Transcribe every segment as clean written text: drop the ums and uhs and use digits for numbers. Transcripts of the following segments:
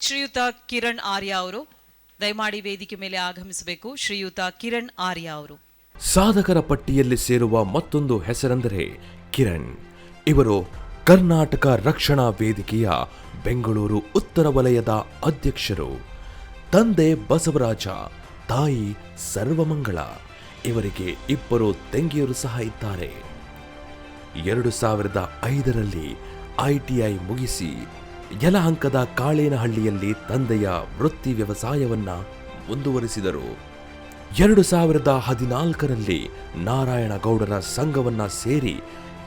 ಶ್ರೀಯುತ ಕಿರಣ್ ಆರ್ಯ ಅವರು ದಯಮಾಡಿ ವೇದಿಕೆ ಮೇಲೆ ಆಗಮಿಸಬೇಕು. ಶ್ರೀಯುತ ಕಿರಣ್ ಆರ್ಯ ಅವರು ಸಾಧಕರ ಪಟ್ಟಿಯಲ್ಲಿ ಸೇರುವ ಮತ್ತೊಂದು ಹೆಸರೆಂದರೆ ಕಿರಣ್. ಇವರು ಕರ್ನಾಟಕ ರಕ್ಷಣಾ ವೇದಿಕೆಯ ಬೆಂಗಳೂರು ಉತ್ತರ ವಲಯದ ಅಧ್ಯಕ್ಷರು. ತಂದೆ ಬಸವರಾಜ, ತಾಯಿ ಸರ್ವಮಂಗಳ. ಇವರಿಗೆ ಇಬ್ಬರು ತಂಗಿಯರು ಸಹ ಇದ್ದಾರೆ. 2005ರಲ್ಲಿ ITI ಮುಗಿಸಿ ಯಲಹಂಕದ ಕಾಳೇನಹಳ್ಳಿಯಲ್ಲಿ ತಂದೆಯ ವೃತ್ತಿ ವ್ಯವಸಾಯವನ್ನ ಮುಂದುವರಿಸಿದರು. 2014ರಲ್ಲಿ ನಾರಾಯಣಗೌಡರ ಸಂಘವನ್ನ ಸೇರಿ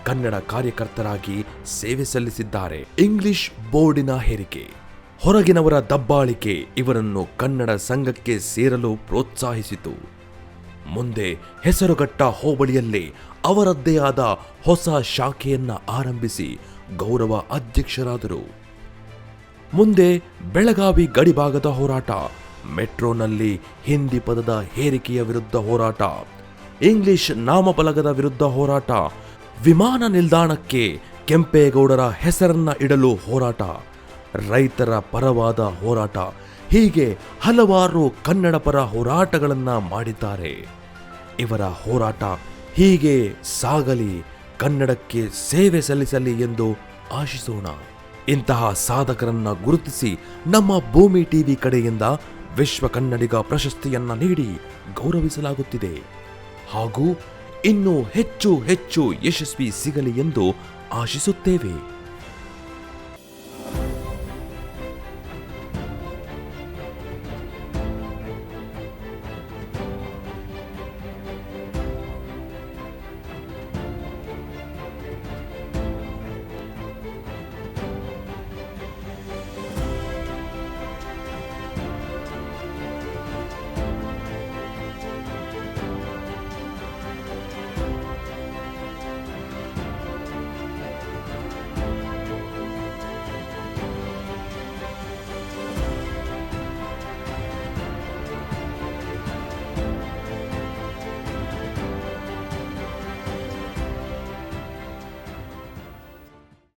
ಕನ್ನಡ ಕಾರ್ಯಕರ್ತರಾಗಿ ಸೇವೆ ಸಲ್ಲಿಸಿದ್ದಾರೆ. ಇಂಗ್ಲಿಷ್ ಬೋರ್ಡಿನ ಹೇರಿಕೆ, ಹೊರಗಿನವರ ದಬ್ಬಾಳಿಕೆ ಇವರನ್ನು ಕನ್ನಡ ಸಂಘಕ್ಕೆ ಸೇರಲು ಪ್ರೋತ್ಸಾಹಿಸಿತು. ಮುಂದೆ ಹೆಸರುಘಟ್ಟ ಹೋಬಳಿಯಲ್ಲಿ ಅವರದ್ದೇ ಆದ ಹೊಸ ಶಾಖೆಯನ್ನ ಆರಂಭಿಸಿ ಗೌರವ ಅಧ್ಯಕ್ಷರಾದರು. ಮುಂದೆ ಬೆಳಗಾವಿ ಗಡಿಭಾಗದ ಹೋರಾಟ, ಮೆಟ್ರೋನಲ್ಲಿ ಹಿಂದಿ ಪದದ ಹೇರಿಕೆಯ ವಿರುದ್ಧ ಹೋರಾಟ, ಇಂಗ್ಲಿಷ್ ನಾಮಫಲಕದ ವಿರುದ್ಧ ಹೋರಾಟ, ವಿಮಾನ ನಿಲ್ದಾಣಕ್ಕೆ ಕೆಂಪೇಗೌಡರ ಹೆಸರನ್ನ ಇಡಲು ಹೋರಾಟ, ರೈತರ ಪರವಾದ ಹೋರಾಟ, ಹೀಗೆ ಹಲವಾರು ಕನ್ನಡ ಪರ ಹೋರಾಟಗಳನ್ನ ಮಾಡಿದ್ದಾರೆ. ಇವರ ಹೋರಾಟ ಹೀಗೆ ಸಾಗಲಿ, ಕನ್ನಡಕ್ಕೆ ಸೇವೆ ಸಲ್ಲಿಸಲಿ ಎಂದು ಆಶಿಸೋಣ. ಇಂತಹ ಸಾಧಕರನ್ನ ಗುರುತಿಸಿ ನಮ್ಮ ಭೂಮಿ ಟಿವಿ ಕಡೆಯಿಂದ ವಿಶ್ವ ಕನ್ನಡಿಗ ಪ್ರಶಸ್ತಿಯನ್ನ ನೀಡಿ ಗೌರವಿಸಲಾಗುತ್ತಿದೆ. ಹಾಗೂ ಇನ್ನೂ ಹೆಚ್ಚು ಹೆಚ್ಚು ಯಶಸ್ವಿ ಸಿಗಲಿ ಎಂದು ಆಶಿಸುತ್ತೇವೆ.